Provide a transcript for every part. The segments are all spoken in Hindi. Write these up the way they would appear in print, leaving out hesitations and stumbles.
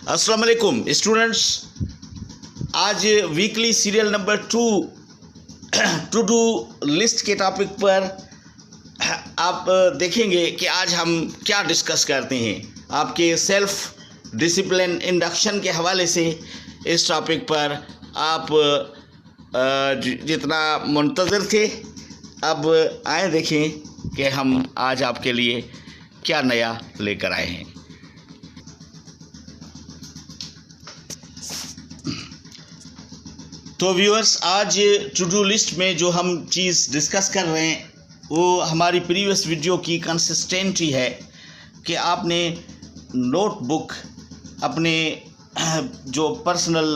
अस्सलाम वालेकुम स्टूडेंट्स। आज weekly serial number 2 to do list के टॉपिक पर आप देखेंगे कि आज हम क्या डिस्कस करते हैं। आपके सेल्फ डिसिप्लिन इंडक्शन के हवाले से इस टॉपिक पर आप जितना मुंतज़िर थे, अब आए देखें कि हम आज आपके लिए क्या नया लेकर आए हैं। तो व्यूअर्स, आज टू डू लिस्ट में जो हम चीज़ डिस्कस कर रहे हैं वो हमारी प्रीवियस वीडियो की कंसिस्टेंसी है कि आपने नोटबुक अपने जो पर्सनल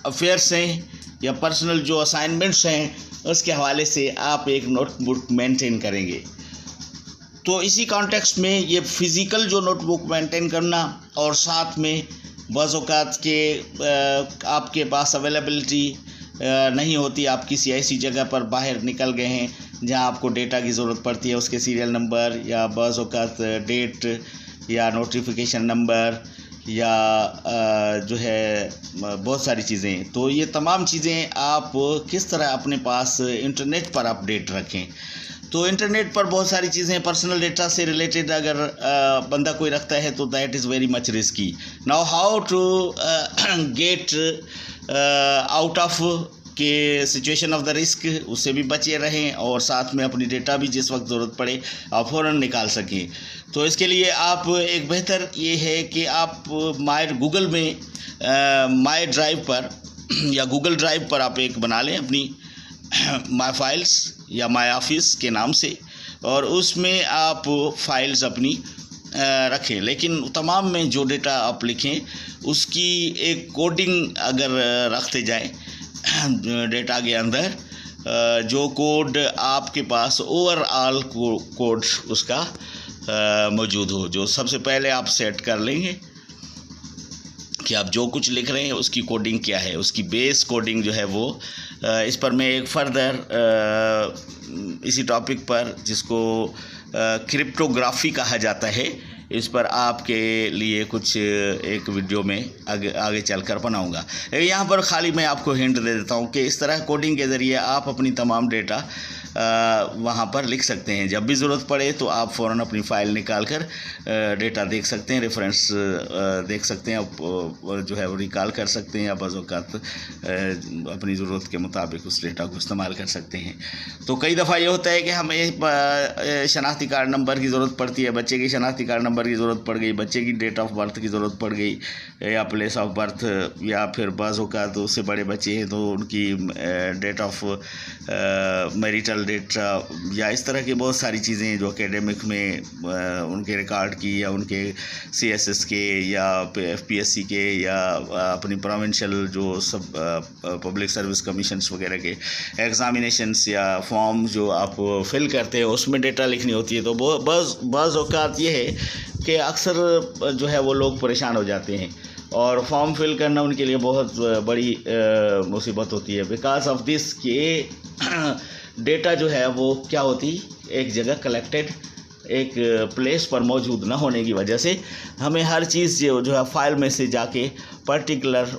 अफेयर्स हैं या पर्सनल जो असाइनमेंट्स हैं उसके हवाले से आप एक नोटबुक मेंटेन करेंगे। तो इसी कॉन्टेक्स्ट में ये फ़िज़िकल जो नोटबुक मेंटेन करना और साथ में बाज़-औक़ात के आपके पास अवेलेबिलिटी नहीं होती, आप किसी ऐसी जगह पर बाहर निकल गए हैं जहां आपको डेटा की ज़रूरत पड़ती है, उसके सीरियल नंबर या बाज़-औक़ात डेट या नोटिफिकेशन नंबर या जो है बहुत सारी चीज़ें। तो ये तमाम चीज़ें आप किस तरह अपने पास इंटरनेट पर अपडेट रखें। तो इंटरनेट पर बहुत सारी चीज़ें पर्सनल डेटा से रिलेटेड अगर बंदा कोई रखता है तो that is very much risky. Now how to get out of के सिचुएशन ऑफ द रिस्क, उससे भी बचे रहें और साथ में अपनी डेटा भी जिस वक्त ज़रूरत पड़े आप फ़ौरन निकाल सकें। तो इसके लिए आप एक बेहतर ये है कि आप गूगल में माई ड्राइव पर या गूगल ड्राइव पर आप एक बना लें अपनी माई फाइल्स या माई ऑफिस के नाम से, और उसमें आप फाइल्स अपनी रखें। लेकिन तमाम में जो डेटा आप लिखें उसकी एक कोडिंग अगर रखते जाएं डेटा के अंदर, जो कोड आपके पास ओवरऑल कोड उसका मौजूद हो, जो सबसे पहले आप सेट कर लेंगे कि आप जो कुछ लिख रहे हैं उसकी कोडिंग क्या है, उसकी बेस कोडिंग जो है वो इस पर मैं एक फर्दर इसी टॉपिक पर जिसको क्रिप्टोग्राफी कहा जाता है, इस पर आपके लिए कुछ एक वीडियो में आगे चलकर बनाऊंगा। यहाँ पर खाली मैं आपको हिंट दे देता हूँ कि इस तरह कोडिंग के ज़रिए आप अपनी तमाम डेटा वहाँ पर लिख सकते हैं। जब भी ज़रूरत पड़े तो आप फ़ौरन अपनी फ़ाइल निकाल कर डेटा देख सकते हैं, रेफरेंस देख सकते हैं, आप जो है वो रिकॉल कर सकते हैं या बाज़-औक़ात अपनी ज़रूरत के मुताबिक उस डेटा को इस्तेमाल कर सकते हैं। तो कई दफ़ा ये होता है कि हमें शनाख्ती कार्ड नंबर की ज़रूरत पड़ती है, बच्चे की शनाख्ती कार्ड नंबर की ज़रूरत पड़ गई, बच्चे की डेट ऑफ बर्थ की ज़रूरत पड़ गई या प्लेस ऑफ बर्थ, या फिर बाज़-औक़ात उससे बड़े बच्चे हैं तो उनकी डेट ऑफ मैरिटल डेट या इस तरह की बहुत सारी चीज़ें जो एकेडमिक में उनके रिकॉर्ड की या उनके CSS के या FPSC के या अपनी प्रोविंशियल जो सब पब्लिक सर्विस कमीशंस वगैरह के एग्ज़ामिनेशंस या फॉर्म जो आप फिल करते हैं उसमें डेटा लिखनी होती है। तो बाज़ औक़ात ये है कि अक्सर जो है वो लोग परेशान हो जाते हैं और फॉर्म फिल करना उनके लिए बहुत बड़ी मुसीबत होती है, बिकॉज ऑफ दिस कि डेटा जो है वो क्या होती एक जगह कलेक्टेड एक प्लेस पर मौजूद न होने की वजह से हमें हर चीज़ जो है फाइल में से जाके पर्टिकुलर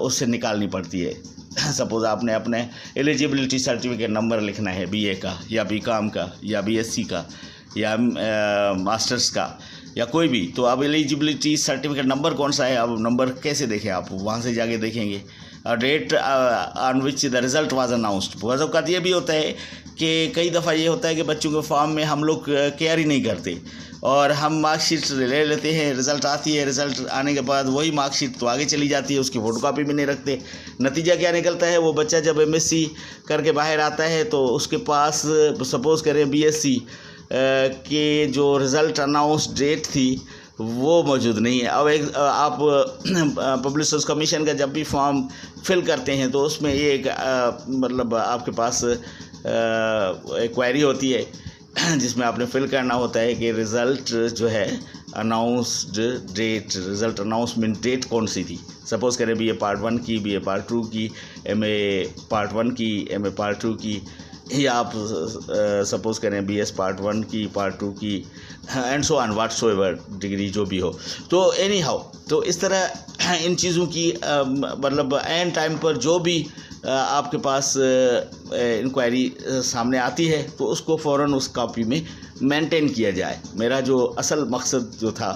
उससे निकालनी पड़ती है। सपोज़ आपने अपने एलिजिबिलिटी सर्टिफिकेट नंबर लिखना है BA का या BCom का या BSc का या मास्टर्स का या कोई भी, तो अब एलिजिबिलिटी सर्टिफिकेट नंबर कौन सा है, अब नंबर कैसे देखें, आप वहाँ से जाके देखेंगे। Date on which the result was announced. बहुत औक़ात ये भी होता है कि कई दफ़ा ये होता है कि बच्चों के फॉर्म में हम लोग केयर ही नहीं करते और हम मार्कशीट ले लेते हैं, रिज़ल्ट आती है, रिज़ल्ट आने के बाद वही मार्कशीट तो आगे चली जाती है, उसकी फ़ोटोकॉपी भी नहीं रखते। नतीजा क्या निकलता है, वो बच्चा जब MSc करके बाहर आता है तो उसके पास सपोज़ करें BSc के जो रिज़ल्ट अनाउंस डेट थी वो मौजूद नहीं है। अब एक आप पब्लिक सर्विस कमीशन का जब भी फॉर्म फिल करते हैं तो उसमें ये एक मतलब आपके पास एक क्वेरी होती है जिसमें आपने फिल करना होता है कि रिज़ल्ट जो है announced date, result announcement date कौन सी थी। सपोज़ करें BA पार्ट 1 की, BA पार्ट 2 की, MA पार्ट 1 की, MA पार्ट 2 की या आप सपोज़ करें BS पार्ट 1 की, पार्ट 2 की, and so on whatsoever degree जो भी हो। तो एनी हाउ, तो इस तरह इन चीज़ों की मतलब एंड टाइम पर जो भी आपके पास इंक्वायरी सामने आती है तो उसको फ़ौरन उस कॉपी में मेंटेन किया जाए। मेरा जो असल मकसद जो था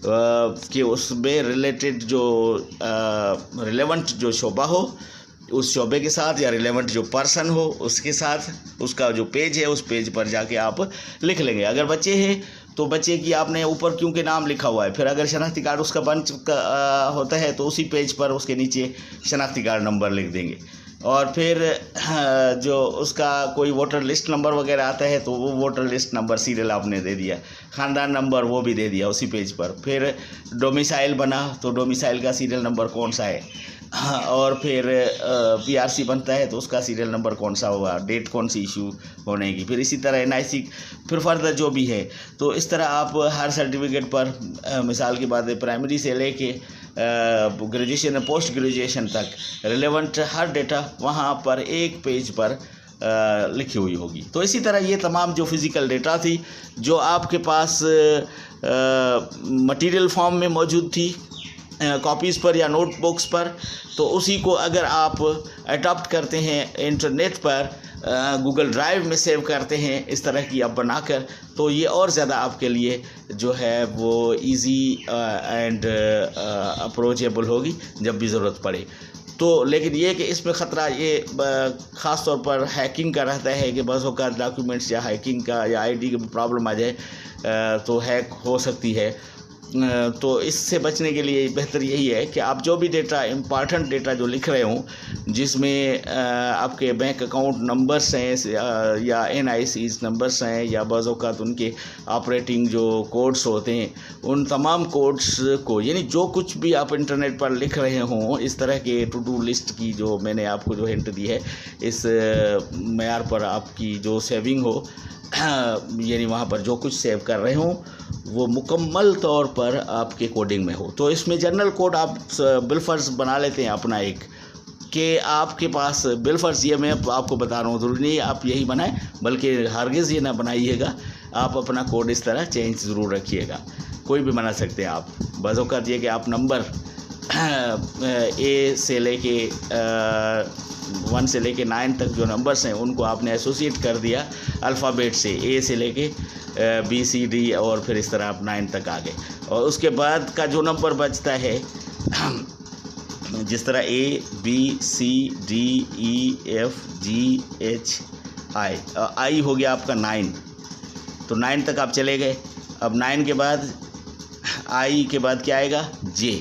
कि उसमें रिलेटेड जो रिलेवेंट जो शोबा हो उस शोबे के साथ, या रिलेवेंट जो पर्सन हो उसके साथ, उसका जो पेज है उस पेज पर जाके आप लिख लेंगे। अगर बच्चे हैं तो बच्चे की आपने ऊपर क्योंकि नाम लिखा हुआ है, फिर अगर शनाख्ती कार्ड उसका बन चुका होता है तो उसी पेज पर उसके नीचे शनाख्ती कार्ड नंबर लिख देंगे। और फिर जो उसका कोई वोटर लिस्ट नंबर वगैरह आता है तो वो वोटर लिस्ट नंबर सीरियल आपने दे दिया, ख़ानदान नंबर वो भी दे दिया उसी पेज पर। फिर डोमिसाइल बना तो डोमिसाइल का सीरियल नंबर कौन सा है, और फिर PRC बनता है तो उसका सीरियल नंबर कौन सा होगा, डेट कौन सी इशू होने की, फिर इसी तरह NIC, फिर फर्दर जो भी है। तो इस तरह आप हर सर्टिफिकेट पर मिसाल की बात है प्राइमरी से लेके ग्रेजुएशन पोस्ट ग्रेजुएशन तक रिलेवेंट हर डेटा वहाँ पर एक पेज पर लिखी हुई होगी। तो इसी तरह ये तमाम जो फिज़िकल डेटा थी जो आपके पास मटेरियल फॉर्म में मौजूद थी कॉपीज़ पर या नोटबुक्स पर, तो उसी को अगर आप अडॉप्ट करते हैं इंटरनेट पर, गूगल ड्राइव में सेव करते हैं इस तरह की आप बनाकर, तो ये और ज़्यादा आपके लिए जो है वो इजी एंड अप्रोचेबल होगी जब भी ज़रूरत पड़े। तो लेकिन ये कि इसमें ख़तरा ये ख़ास तौर पर हैकिंग का रहता है कि बस होकर डॉक्यूमेंट्स या हैकिंग का या ID की प्रॉब्लम आ जाए तो हैक हो सकती है। तो इससे बचने के लिए बेहतर यही है कि आप जो भी डेटा, इम्पॉर्टेंट डेटा जो लिख रहे हों जिसमें आपके बैंक अकाउंट नंबर्स हैं या NICs नंबर्स हैं या बाज़ औक़ात उनके ऑपरेटिंग जो कोड्स होते हैं, उन तमाम कोड्स को, यानी जो कुछ भी आप इंटरनेट पर लिख रहे हों इस तरह के टू डू लिस्ट की जो मैंने आपको जो हिंट दी है, इस मेयार पर आपकी जो सेविंग हो यानी वहाँ पर जो कुछ सेव कर रहे हों वो मुकम्मल तौर पर आपके कोडिंग में हो। तो इसमें जनरल कोड आप बिलफर्ज बना लेते हैं अपना एक, कि आपके पास बिलफर्ज, ये मैं आपको बता रहा हूँ, ज़रूरी नहीं आप यही बनाएं, बल्कि हरगिज़ ये ना बनाइएगा, आप अपना कोड इस तरह चेंज ज़रूर रखिएगा। कोई भी बना सकते हैं आप, बाज़ औक़ात ये कि आप नंबर A से लेके 1 से लेके 9 तक जो नंबर्स हैं उनको आपने एसोसिएट कर दिया अल्फ़ाबेट से, A से लेके B C D और फिर इस तरह आप 9 तक आ गए। और उसके बाद का जो नंबर बचता है जिस तरह A B C D E F G H I हो गया आपका 9, तो 9 तक आप चले गए। अब 9 के बाद I के बाद क्या आएगा, J।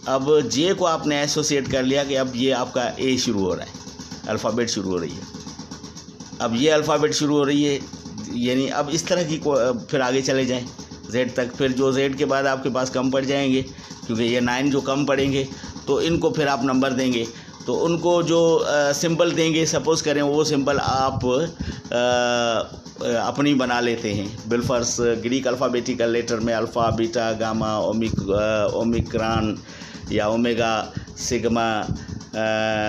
अब J को आपने एसोसिएट कर लिया कि अब ये आपका A शुरू हो रहा है, अल्फ़ाबेट शुरू हो रही है, अब ये अल्फ़ाबेट शुरू हो रही है, यानी अब इस तरह की फिर आगे चले जाएं Z तक। फिर जो Z के बाद आपके पास कम पड़ जाएंगे, क्योंकि ये 9 जो कम पड़ेंगे तो इनको फिर आप नंबर देंगे, तो उनको जो सिंबल देंगे, सपोज़ करें वो सिंबल आप अपनी बना लेते हैं। बिलफर्स ग्रीक अल्फ़ाबेटिकल लेटर में अल्फ़ा, बीटा, गामा, ओमिक्रॉन या omega, sigma,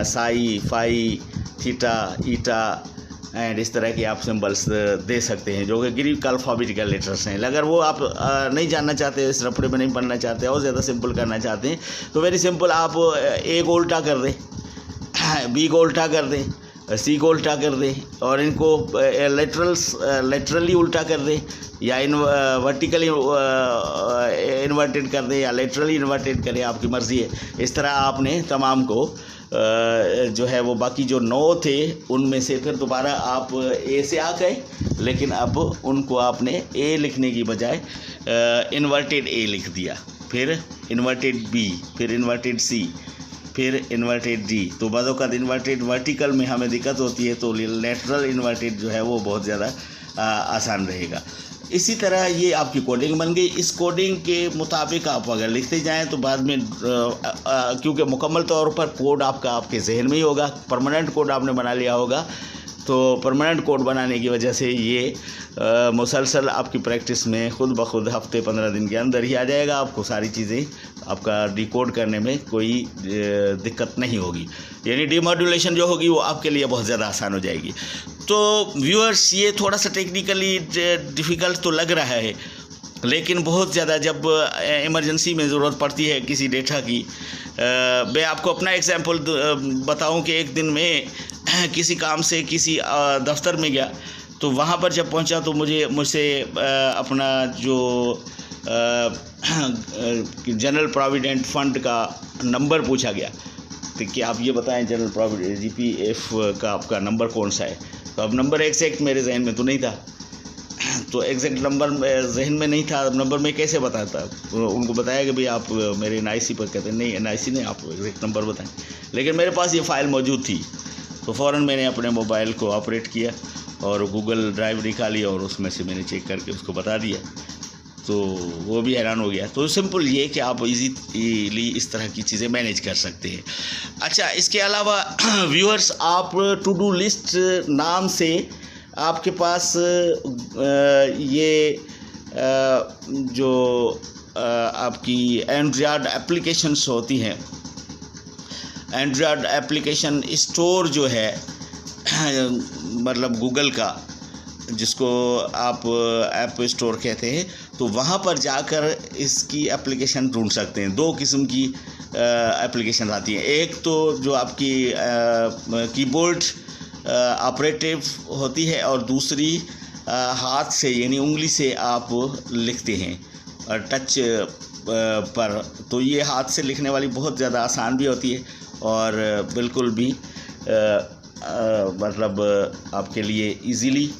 psi, phi, theta, eta and इस तरह के आप सिंबल्स दे सकते हैं जो कि ग्रीक अल्फ़ाबेटिकल लेटर्स हैं। अगर वो आप नहीं जानना चाहते, इस रफड़े में नहीं पढ़ना चाहते और ज़्यादा सिंपल करना चाहते हैं तो वेरी सिंपल, आप A को उल्टा कर दें, B को उल्टा कर दें, C को उल्टा कर दें और इनको लेटरली उल्टा कर दें या वर्टिकली इन्वर्टेड कर दें या लेटरली इन्वर्टेड करें, आपकी मर्ज़ी है। इस तरह आपने तमाम को जो है वो बाकी जो 9 थे उनमें से फिर दोबारा आप A से आ गए, लेकिन अब उनको आपने A लिखने की बजाय इन्वर्टेड A लिख दिया, फिर इन्वर्टेड B, फिर इन्वर्टेड C, फिर इन्वर्टेड D। तो बाज़ औक़ात इन्वर्टेड वर्टिकल में हमें दिक्कत होती है, तो लेटरल इन्वर्टेड जो है वो बहुत ज़्यादा आसान रहेगा। इसी तरह ये आपकी कोडिंग बन गई। इस कोडिंग के मुताबिक आप अगर लिखते जाएं तो बाद में क्योंकि मुकम्मल तौर पर कोड आपका आपके जहन में ही होगा, परमानेंट कोड आपने बना लिया होगा, तो परमानेंट कोड बनाने की वजह से ये मुसलसल आपकी प्रैक्टिस में ख़ुद ब खुद हफ्ते 15 दिन के अंदर ही आ जाएगा। आपको सारी चीज़ें आपका डिकोड करने में कोई दिक्कत नहीं होगी, यानी डीमॉड्यूलेशन जो होगी वो आपके लिए बहुत ज़्यादा आसान हो जाएगी। तो व्यूअर्स, ये थोड़ा सा टेक्निकली डिफ़िकल्ट तो लग रहा है, लेकिन बहुत ज़्यादा जब इमरजेंसी में ज़रूरत पड़ती है किसी डेटा की, मैं आपको अपना एग्जांपल बताऊं कि एक दिन में किसी काम से किसी दफ्तर में गया, तो वहाँ पर जब पहुँचा तो मुझसे अपना जो जनरल प्रोविडेंट फंड का नंबर पूछा गया, तो कि आप ये बताएं जनरल प्रोविडेंट GPF का आपका नंबर कौन सा है। तो अब नंबर एग्जैक्ट मेरे जहन में तो नहीं था, तो एग्जैक्ट नंबर जहन में नहीं था, नंबर में कैसे बताता। उनको बताया कि भाई आप मेरे NIC पर, कहते नहीं NIC नहीं, आप एग्जैक्ट नंबर बताएं। लेकिन मेरे पास ये फ़ाइल मौजूद थी, तो फ़ौरन मैंने अपने मोबाइल को ऑपरेट किया और गूगल ड्राइव निकाली और उसमें से मैंने चेक करके उसको बता दिया, तो वो भी हैरान हो गया। तो सिंपल ये कि आप इजीली इस तरह की चीज़ें मैनेज कर सकते हैं। अच्छा, इसके अलावा व्यूअर्स, आप टू डू लिस्ट नाम से आपके पास ये जो आपकी एंड्रॉयड एप्लीकेशंस होती हैं, एंड्रॉयड एप्लीकेशन स्टोर जो है मतलब गूगल का, जिसको आप ऐप स्टोर कहते हैं, तो वहाँ पर जाकर इसकी एप्लीकेशन ढूंढ सकते हैं। दो किस्म की एप्लीकेशन आती हैं, एक तो जो आपकी कीबोर्ड ऑपरेटिव होती है और दूसरी हाथ से यानी उंगली से आप लिखते हैं टच पर। तो ये हाथ से लिखने वाली बहुत ज़्यादा आसान भी होती है और बिल्कुल भी मतलब आपके लिए इजीली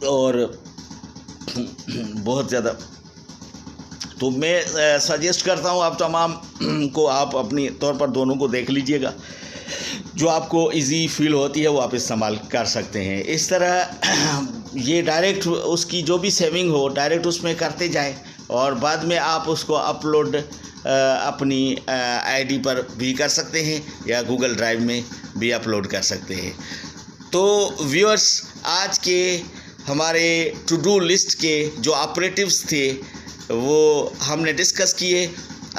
और बहुत ज़्यादा। तो मैं सजेस्ट करता हूँ आप तमाम को, आप अपनी तौर पर दोनों को देख लीजिएगा, जो आपको इजी फील होती है वो आप इस्तेमाल कर सकते हैं। इस तरह ये डायरेक्ट उसकी जो भी सेविंग हो डायरेक्ट उसमें करते जाएं और बाद में आप उसको अपलोड अपनी ID पर भी कर सकते हैं या गूगल ड्राइव में भी अपलोड कर सकते हैं। तो व्यूअर्स, आज के हमारे टू डू लिस्ट के जो ऑपरेटिव्स थे वो हमने डिस्कस किए।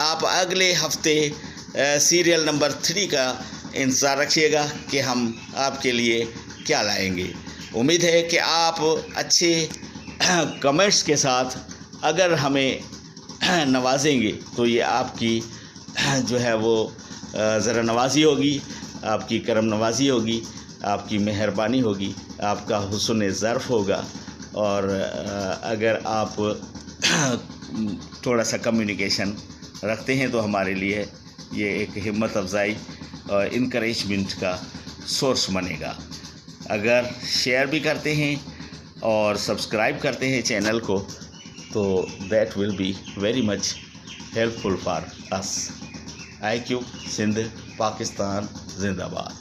आप अगले हफ्ते सीरियल नंबर 3 का इंतज़ार रखिएगा कि हम आपके लिए क्या लाएंगे। उम्मीद है कि आप अच्छे कमेंट्स के साथ अगर हमें नवाजेंगे तो ये आपकी जो है वो ज़रा नवाजी होगी, आपकी करम नवाजी होगी, आपकी मेहरबानी होगी, आपका हुस्न ज़र्फ़ होगा। और अगर आप थोड़ा सा कम्युनिकेशन रखते हैं तो हमारे लिए ये एक हिम्मत अफजाई और इनकरेजमेंट का सोर्स बनेगा। अगर शेयर भी करते हैं और सब्सक्राइब करते हैं चैनल को तो that will be very much helpful for us. IQ Sindh Pakistan जिंदाबाद।